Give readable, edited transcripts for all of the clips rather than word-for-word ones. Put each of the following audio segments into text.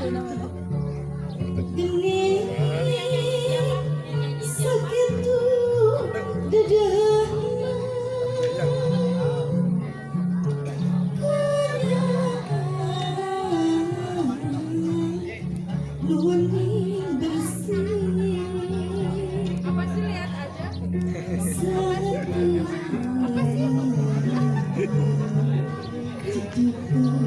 Geni segitu dedahnya nuan bersih. Apa sih, lihat aja. Apa sih? Jadi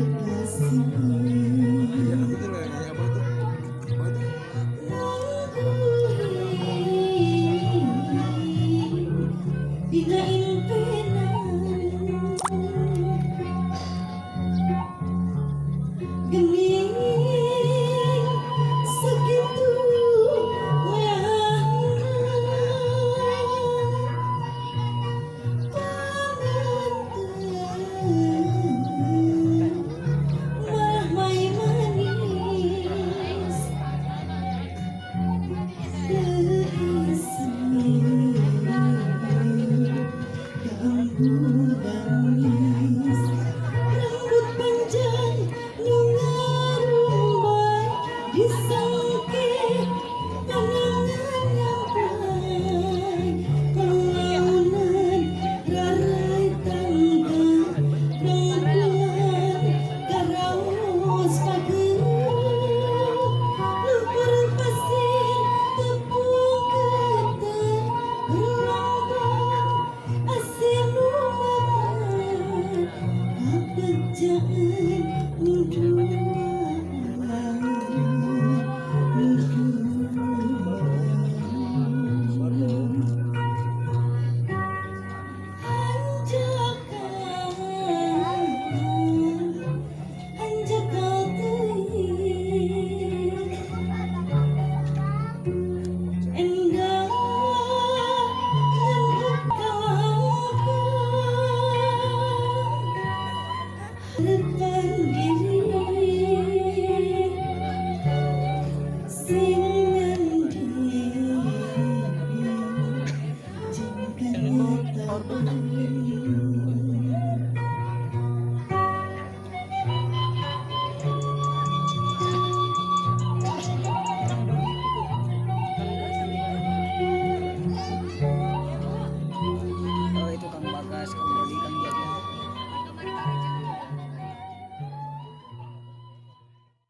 rambut panjang nungarumbai disangke panangan nyampai pelaunan rarai tangga rangkulan karaos pageruh lumpur pasir tepung ketan berlambang asin pekerjaan depan diri sing mandiri jika tak